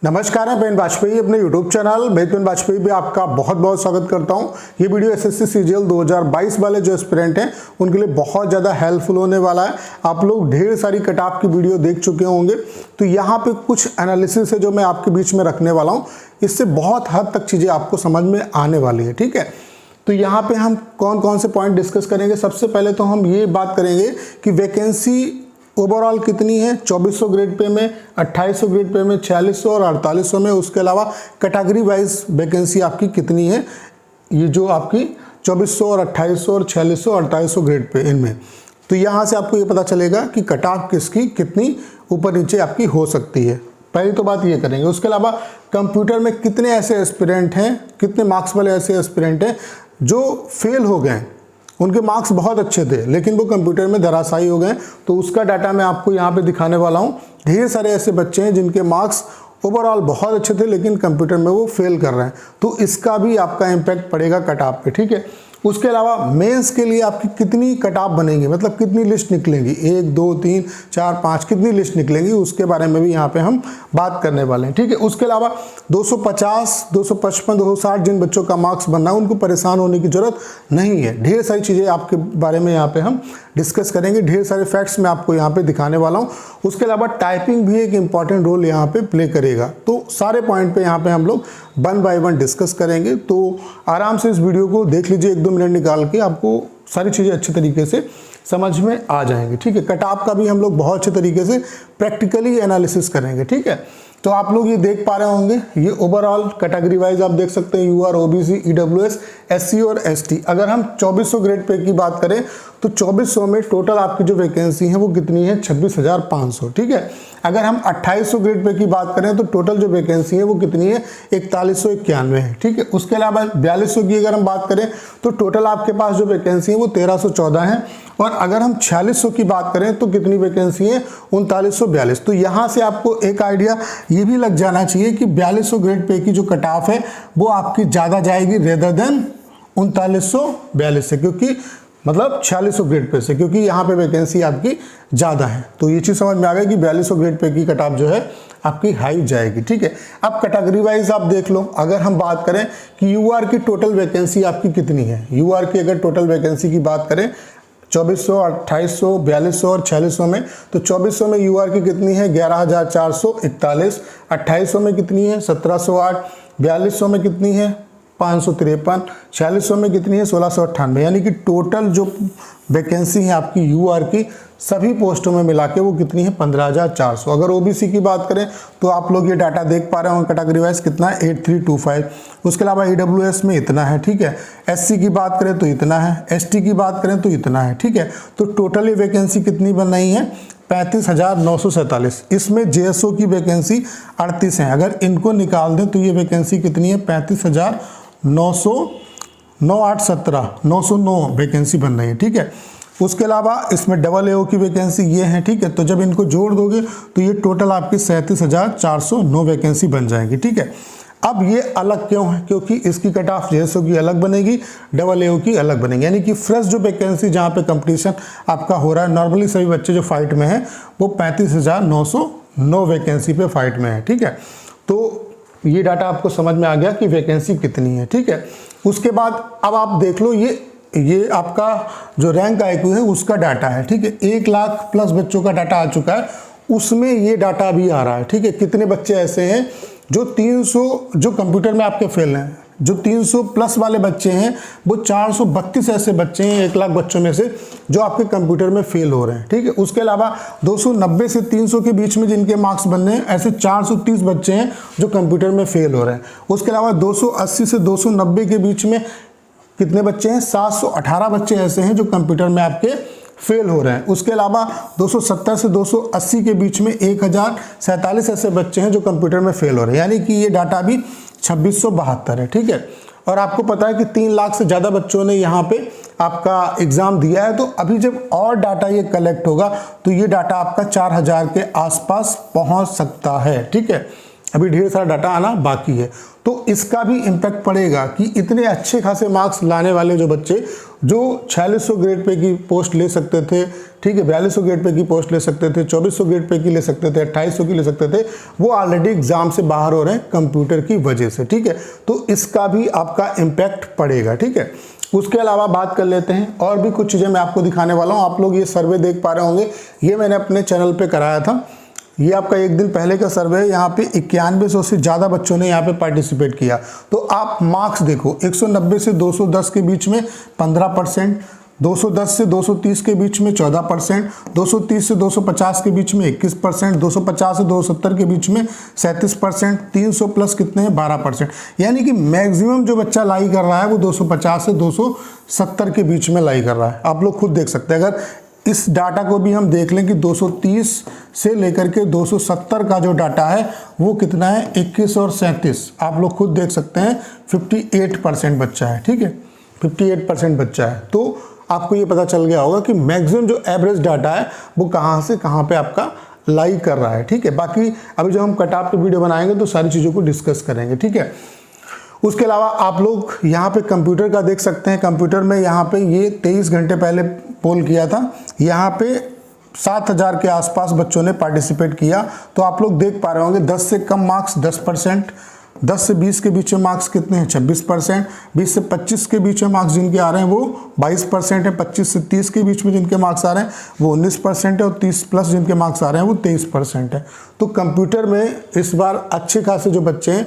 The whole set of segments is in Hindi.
नमस्कार, मैं पेन वाजपेयी अपने YouTube चैनल पेन वाजपेयी पे आपका बहुत बहुत स्वागत करता हूं। ये वीडियो एसएससी सीजीएल 2022 वाले जो एस्पिरेंट हैं उनके लिए बहुत ज़्यादा हेल्पफुल होने वाला है। आप लोग ढेर सारी कट ऑफ की वीडियो देख चुके होंगे, तो यहाँ पे कुछ एनालिसिस है जो मैं आपके बीच में रखने वाला हूँ। इससे बहुत हद तक चीज़ें आपको समझ में आने वाली है, ठीक है। तो यहाँ पे हम कौन कौन से पॉइंट डिस्कस करेंगे। सबसे पहले तो हम ये बात करेंगे कि वैकेंसी ओवरऑल कितनी है 2400 ग्रेड पे में, 2800 ग्रेड पे में, 4600 और 4800 में। उसके अलावा कैटेगरी वाइज वैकेंसी आपकी कितनी है, ये जो आपकी 2400 और 2800 और 4600 और 4800 ग्रेड पे इनमें। तो यहाँ से आपको ये पता चलेगा कि कट ऑफ किसकी कितनी ऊपर नीचे आपकी हो सकती है। पहली तो बात ये करेंगे। उसके अलावा कंप्यूटर में कितने ऐसे एस्पिरेंट हैं, कितने मार्क्स वाले ऐसे एस्पिरेंट हैं जो फेल हो गए, उनके मार्क्स बहुत अच्छे थे लेकिन वो कंप्यूटर में धराशायी हो गए। तो उसका डाटा मैं आपको यहाँ पे दिखाने वाला हूँ। ढेर सारे ऐसे बच्चे हैं जिनके मार्क्स ओवरऑल बहुत अच्छे थे लेकिन कंप्यूटर में वो फेल कर रहे हैं, तो इसका भी आपका इम्पैक्ट पड़ेगा कट ऑफ पे, ठीक है। उसके अलावा मेंस के लिए आपकी कितनी कट ऑफ बनेगी, मतलब कितनी लिस्ट निकलेंगी, 1 2 3 4 5 कितनी लिस्ट निकलेंगी, उसके बारे में भी यहाँ पे हम बात करने वाले हैं, ठीक है। उसके अलावा 250 255 260 जिन बच्चों का मार्क्स बनना है उनको परेशान होने की जरूरत नहीं है। ढेर सारी चीज़ें आपके बारे में यहाँ पे हम डिस्कस करेंगे, ढेर सारे फैक्ट्स मैं आपको यहाँ पे दिखाने वाला हूँ। उसके अलावा टाइपिंग भी एक इंपॉर्टेंट रोल यहाँ पे प्ले करेगा। तो सारे पॉइंट पे यहाँ पे हम लोग 1 बाय 1 डिस्कस करेंगे। तो आराम से इस वीडियो को देख लीजिए, 1-2 मिनट निकाल के, आपको सारी चीज़ें अच्छे तरीके से समझ में आ जाएंगी, ठीक है। कट ऑफ का भी हम लोग बहुत अच्छे तरीके से प्रैक्टिकली एनालिसिस करेंगे, ठीक है। तो आप लोग ये देख पा रहे होंगे, ये ओवरऑल कैटेगरी वाइज आप देख सकते हैं, यूआर, ओबीसी, ईडब्ल्यूएस, एससी और एसटी। अगर हम 2400 ग्रेड पे की बात करें तो 2400 में टोटल आपकी जो वैकेंसी है वो कितनी है, 26,500, ठीक है। अगर हम 2800 ग्रेड पे की बात करें तो टोटल जो वैकेंसी है वो कितनी है, 4191 है, ठीक है। उसके अलावा 4200 की अगर हम बात करें तो टोटल आपके पास जो वैकेंसी है वो 1314 है। और अगर हम 4600 की बात करें तो कितनी वैकेंसी है, 3942। तो यहाँ से आपको एक आइडिया ये भी लग जाना चाहिए कि 4200 ग्रेड पे की जो कट ऑफ है वो आपकी ज़्यादा जाएगी रेदर देन 3942 से, क्योंकि मतलब 4600 ग्रेड पे से, क्योंकि यहाँ पे वैकेंसी आपकी ज़्यादा है। तो ये चीज़ समझ में आ गई कि 4200 ग्रेड पे की कट ऑफ जो है आपकी हाई जाएगी, ठीक है। अब कैटेगरी वाइज आप देख लो। अगर हम बात करें कि यूआर की टोटल वैकेंसी आपकी कितनी है, यूआर की अगर टोटल वैकेंसी की बात करें 2400, 2800, 4200 और 4600 में, तो 2400 में यूआर की कितनी है, 11,441। 2800 में कितनी है, 1708। 4200 में कितनी है, 553। 4600 में कितनी है, 1698। यानी कि टोटल जो वैकेंसी है आपकी यूआर की सभी पोस्टों में मिला के वो कितनी है, 15,400। अगर ओबीसी की बात करें तो आप लोग ये डाटा देख पा रहे हो कैटेगरी वाइज कितना है, 8325। उसके अलावा ईडब्ल्यूएस में इतना है, ठीक है। एससी की बात करें तो इतना है, एसटी की बात करें तो इतना है, ठीक है। तो टोटली वैकेंसी कितनी बन रही है, 35,947। इसमें जेएसओ की वैकेंसी 38 है। अगर इनको निकाल दें तो ये वैकेंसी कितनी है, 35,909 वैकेंसी बन रही है, ठीक है। उसके अलावा इसमें डबल एओ की वैकेंसी ये है, ठीक है। तो जब इनको जोड़ दोगे तो ये टोटल आपकी 37,409 वैकेंसी बन जाएगी, ठीक है। अब ये अलग क्यों है, क्योंकि इसकी कट ऑफ जेएसओ की अलग बनेगी, डबल एओ की अलग बनेगी। यानी कि फ्रेश जो वैकेंसी जहाँ पे कंपटीशन आपका हो रहा है, नॉर्मली सभी बच्चे जो फाइट में हैं वो 35,909 वैकेंसी पे फाइट में है, ठीक है। तो ये डाटा आपको समझ में आ गया कि वैकेंसी कितनी है, ठीक है। उसके बाद अब आप देख लो, ये आपका जो रैंक आईक्यू है उसका डाटा है, ठीक है। 1 लाख प्लस बच्चों का डाटा आ चुका है, उसमें ये डाटा भी आ रहा है, ठीक है। कितने बच्चे ऐसे हैं जो 300 जो कंप्यूटर में आपके फेल हैं, जो 300 प्लस वाले बच्चे हैं वो 432 ऐसे बच्चे हैं 1 लाख बच्चों में से जो आपके कंप्यूटर में फेल हो रहे हैं, ठीक है। उसके अलावा 290 से 300 के बीच में जिनके मार्क्स बनने हैं, ऐसे 430 बच्चे हैं जो कंप्यूटर में फेल हो रहे हैं। उसके अलावा 280 से 290 के बीच में कितने बच्चे हैं, 718 बच्चे ऐसे हैं जो कंप्यूटर में आपके फेल हो रहे हैं। उसके अलावा 270 से 280 के बीच में 1047 ऐसे बच्चे हैं जो कंप्यूटर में फेल हो रहे हैं। यानी कि ये डाटा भी 2672 है, ठीक है। और आपको पता है कि 3 लाख से ज़्यादा बच्चों ने यहाँ पे आपका एग्ज़ाम दिया है। तो अभी जब और डाटा ये कलेक्ट होगा तो ये डाटा आपका 4000 के आसपास पहुँच सकता है, ठीक है। अभी ढेर सारा डाटा आना बाकी है। तो इसका भी इम्पैक्ट पड़ेगा कि इतने अच्छे खासे मार्क्स लाने वाले जो बच्चे जो 4600 ग्रेड पे की पोस्ट ले सकते थे, ठीक है, 4200 ग्रेड पे की पोस्ट ले सकते थे, 2400 ग्रेड पे की ले सकते थे, 2800 की ले सकते थे, वो ऑलरेडी एग्जाम से बाहर हो रहे हैं कंप्यूटर की वजह से, ठीक है। तो इसका भी आपका इम्पैक्ट पड़ेगा, ठीक है। उसके अलावा बात कर लेते हैं और भी कुछ चीज़ें मैं आपको दिखाने वाला हूँ। आप लोग ये सर्वे देख पा रहे होंगे, ये मैंने अपने चैनल पे कराया था। ये आपका एक दिन पहले का सर्वे है। यहाँ पे 9100 से ज़्यादा बच्चों ने यहाँ पे पार्टिसिपेट किया। तो आप मार्क्स देखो, 190 से 210 के बीच में 15%, 210 से 230 के बीच में 14%, 230 से 250 के बीच में 21%, 250 से 270 के बीच में 37%, 300 प्लस कितने हैं 12%। यानी कि मैक्सिमम जो बच्चा लाई कर रहा है वो 250 से 270 के बीच में लाई कर रहा है। आप लोग खुद देख सकते हैं। अगर इस डाटा को भी हम देख लें कि 230 से लेकर के 270 का जो डाटा है वो कितना है 21 और 37, आप लोग खुद देख सकते हैं 58% बच्चा है, ठीक है, 58% बच्चा है। तो आपको ये पता चल गया होगा कि मैक्सिमम जो एवरेज डाटा है वो कहाँ से कहाँ पे आपका लाई कर रहा है, ठीक है। बाकी अभी जो हम कट ऑफ पे वीडियो बनाएंगे तो सारी चीज़ों को डिस्कस करेंगे, ठीक है। उसके अलावा आप लोग यहाँ पे कंप्यूटर का देख सकते हैं। कंप्यूटर में यहाँ पे ये 23 घंटे पहले पोल किया था, यहाँ पे 7000 के आसपास बच्चों ने पार्टिसिपेट किया। तो आप लोग देख पा रहे होंगे 10 से कम मार्क्स 10%, 10 से 20 के बीच में मार्क्स कितने हैं 26%, 20 से 25 के बीच में मार्क्स जिनके आ रहे हैं वो 22% है, 25 से 30 के बीच में जिनके मार्क्स आ रहे हैं वो 19% है और 30 प्लस जिनके मार्क्स आ रहे हैं वो 23% है। तो कंप्यूटर में इस बार अच्छे खासे जो बच्चे हैं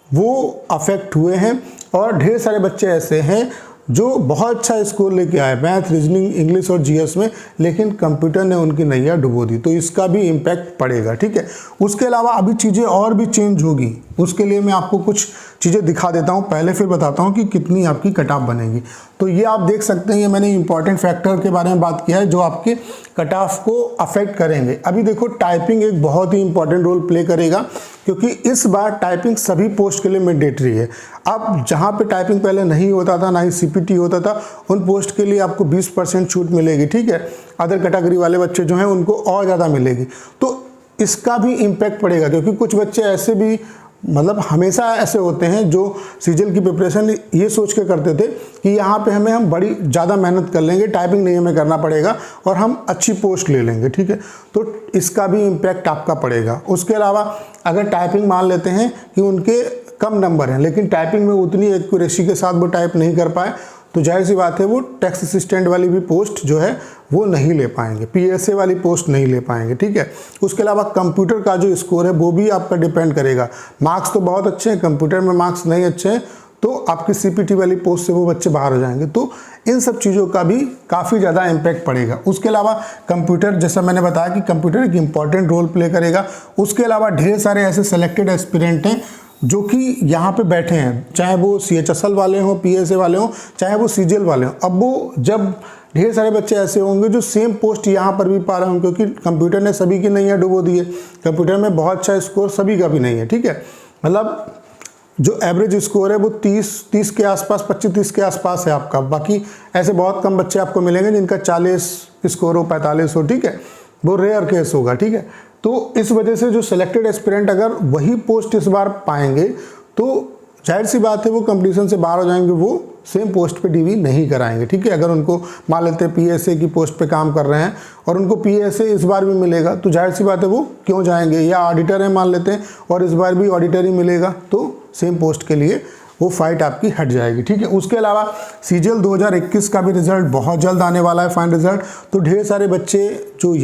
वो अफेक्ट हुए हैं और ढेर सारे बच्चे ऐसे हैं जो बहुत अच्छा स्कोर लेके आए मैथ, रीजनिंग, इंग्लिश और जीएस में, लेकिन कंप्यूटर ने उनकी नैया डुबो दी। तो इसका भी इम्पैक्ट पड़ेगा, ठीक है। उसके अलावा अभी चीज़ें और भी चेंज होगी, उसके लिए मैं आपको कुछ चीज़ें दिखा देता हूँ पहले, फिर बताता हूँ कि कितनी आपकी कट ऑफ बनेगी। तो ये आप देख सकते हैं, ये मैंने इंपॉर्टेंट फैक्टर के बारे में बात किया है जो आपके कट ऑफ को अफेक्ट करेंगे। अभी देखो टाइपिंग एक बहुत ही इंपॉर्टेंट रोल प्ले करेगा क्योंकि इस बार टाइपिंग सभी पोस्ट के लिए मैंडेटरी है। अब जहाँ पे टाइपिंग पहले नहीं होता था, ना ही सीपीटी होता था, उन पोस्ट के लिए आपको 20% छूट मिलेगी, ठीक है। अदर कैटेगरी वाले बच्चे जो हैं उनको और ज़्यादा मिलेगी। तो इसका भी इम्पैक्ट पड़ेगा क्योंकि कुछ बच्चे ऐसे भी मतलब हमेशा ऐसे होते हैं जो सीजीएल की प्रिपरेशन ये सोच के करते थे कि यहाँ पे हम बड़ी ज़्यादा मेहनत कर लेंगे, टाइपिंग नहीं हमें करना पड़ेगा और हम अच्छी पोस्ट ले लेंगे, ठीक है। तो इसका भी इम्पैक्ट आपका पड़ेगा। उसके अलावा अगर टाइपिंग मान लेते हैं कि उनके कम नंबर हैं लेकिन टाइपिंग में उतनी एक्यूरेसी के साथ वो टाइप नहीं कर पाए, तो जाहिर सी बात है वो टेक्स्ट असिस्टेंट वाली भी पोस्ट जो है वो नहीं ले पाएंगे, पीएसए वाली पोस्ट नहीं ले पाएंगे, ठीक है। उसके अलावा कंप्यूटर का जो स्कोर है वो भी आपका डिपेंड करेगा। मार्क्स तो बहुत अच्छे हैं, कंप्यूटर में मार्क्स नहीं अच्छे हैं तो आपकी सीपीटी वाली पोस्ट से वो बच्चे बाहर हो जाएंगे। तो इन सब चीज़ों का भी काफ़ी ज़्यादा इम्पैक्ट पड़ेगा। उसके अलावा कंप्यूटर, जैसा मैंने बताया कि कंप्यूटर एक इंपॉर्टेंट रोल प्ले करेगा। उसके अलावा ढेर सारे ऐसे सेलेक्टेड एस्पिरेंट हैं जो कि यहाँ पे बैठे हैं, चाहे वो सीएचएसएल वाले हों, पीएसए वाले हों, चाहे वो सीजीएल वाले हों। अब वो जब ढेर सारे बच्चे ऐसे होंगे जो सेम पोस्ट यहाँ पर भी पा रहे होंगे क्योंकि कंप्यूटर ने सभी की नैया डुबो दी है। कंप्यूटर में बहुत अच्छा स्कोर सभी का भी नहीं है, ठीक है। मतलब जो एवरेज स्कोर है वो 30 के आसपास, 25-30 के आसपास है आपका। बाकी ऐसे बहुत कम बच्चे आपको मिलेंगे जिनका 40 स्कोर हो, 45 हो, ठीक है। वो रेयर केस होगा, ठीक है। तो इस वजह से जो सिलेक्टेड एस्पिरेंट अगर वही पोस्ट इस बार पाएंगे तो जाहिर सी बात है वो कंपटीशन से बाहर हो जाएंगे, वो सेम पोस्ट पे डीवी नहीं कराएंगे, ठीक है। अगर उनको मान लेते हैं पीएसए की पोस्ट पे काम कर रहे हैं और उनको पीएसए इस बार भी मिलेगा तो जाहिर सी बात है वो क्यों जाएंगे, या ऑडिटर है मान लेते हैं और इस बार भी ऑडिटर ही मिलेगा तो सेम पोस्ट के लिए वो फाइट आपकी हट जाएगी, ठीक है। उसके अलावा सीजीएल 2021 का भी रिजल्ट बहुत जल्द आने वाला है, फाइनल रिजल्ट। तो ढेर सारे बच्चे जो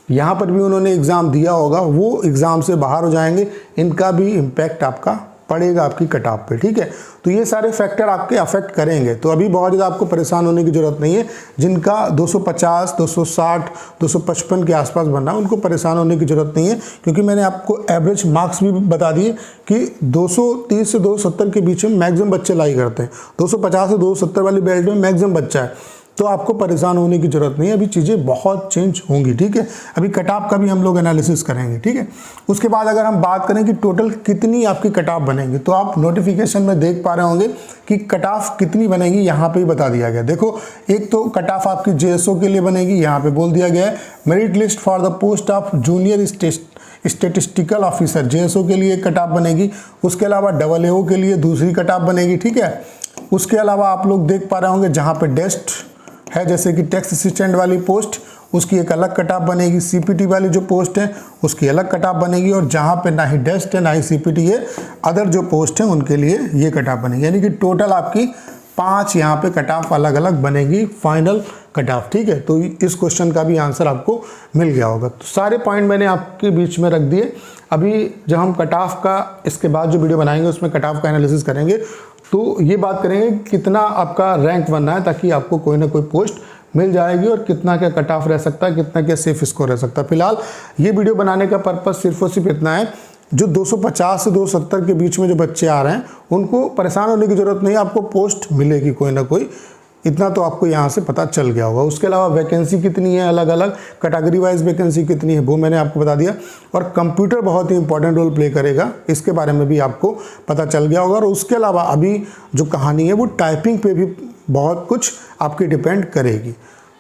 यहाँ पर भी उन्होंने एग्ज़ाम दिया होगा वो एग्ज़ाम से बाहर हो जाएंगे, इनका भी इम्पैक्ट आपका पड़ेगा आपकी कट ऑफ पे, ठीक है। तो ये सारे फैक्टर आपके अफेक्ट करेंगे। तो अभी बहुत ज़्यादा आपको परेशान होने की ज़रूरत नहीं है। जिनका 250, 260, 255 के आसपास बनना है उनको परेशान होने की ज़रूरत नहीं है क्योंकि मैंने आपको एवरेज मार्क्स भी बता दिए कि 230 से 270 के बीच में मैक्सिमम बच्चे लाई करते हैं। 250 से 270 वाली बेल्ट में मैक्सिमम बच्चा है, तो आपको परेशान होने की ज़रूरत नहीं है। अभी चीज़ें बहुत चेंज होंगी, ठीक है। अभी कट ऑफ का भी हम लोग एनालिसिस करेंगे, ठीक है। उसके बाद अगर हम बात करें कि टोटल कितनी आपकी कट ऑफ बनेगी तो आप नोटिफिकेशन में देख पा रहे होंगे कि कट ऑफ कितनी बनेगी, यहाँ पे ही बता दिया गया। देखो, एक तो कट ऑफ आपकी जेएसओ के लिए बनेगी, यहाँ पे बोल दिया गया है merit list for the post of junior statistical officer JSO के लिए एक कट ऑफ बनेगी, उसके अलावा AAO के लिए दूसरी कट ऑफ बनेगी, ठीक है। उसके अलावा आप लोग देख पा रहे होंगे जहाँ पे डेस्ट है, जैसे कि टेक्स्ट असिस्टेंट वाली पोस्ट, उसकी एक अलग कट ऑफ बनेगी। CPT वाली जो पोस्ट है उसकी अलग कट ऑफ बनेगी, और जहाँ पे ना ही डेस्ट है ना ही CPT है, अदर जो पोस्ट है उनके लिए ये कट ऑफ बनेगी। यानी कि टोटल आपकी 5 यहाँ पे कट ऑफ अलग अलग बनेगी, फाइनल कट ऑफ, ठीक है। तो इस क्वेश्चन का भी आंसर आपको मिल गया होगा। तो सारे पॉइंट मैंने आपके बीच में रख दिए। अभी जब हम कट ऑफ का इसके बाद जो वीडियो बनाएंगे उसमें कट ऑफ का एनालिसिस करेंगे, तो ये बात करेंगे कितना आपका रैंक बनना है, ताकि आपको कोई ना कोई पोस्ट मिल जाएगी, और कितना क्या कट ऑफ रह सकता है, कितना क्या सेफ स्कोर रह सकता है। फिलहाल ये वीडियो बनाने का पर्पस सिर्फ और सिर्फ इतना है, जो 250 से 270 के बीच में जो बच्चे आ रहे हैं उनको परेशान होने की ज़रूरत नहीं है, आपको पोस्ट मिलेगी कोई ना कोई, इतना तो आपको यहाँ से पता चल गया होगा। उसके अलावा वैकेंसी कितनी है, अलग अलग कैटेगरी वाइज वैकेंसी कितनी है, वो मैंने आपको बता दिया। और कंप्यूटर बहुत ही इंपॉर्टेंट रोल प्ले करेगा, इसके बारे में भी आपको पता चल गया होगा। और उसके अलावा अभी जो कहानी है वो टाइपिंग पे भी बहुत कुछ आपकी डिपेंड करेगी।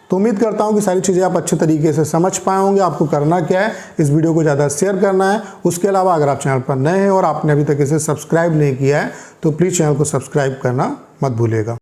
तो उम्मीद करता हूँ कि सारी चीज़ें आप अच्छे तरीके से समझ पाए होंगे। आपको करना क्या है, इस वीडियो को ज़्यादा शेयर करना है। उसके अलावा अगर आप चैनल पर नए हैं और आपने अभी तक इसे सब्सक्राइब नहीं किया है तो प्लीज़ चैनल को सब्सक्राइब करना मत भूलिएगा।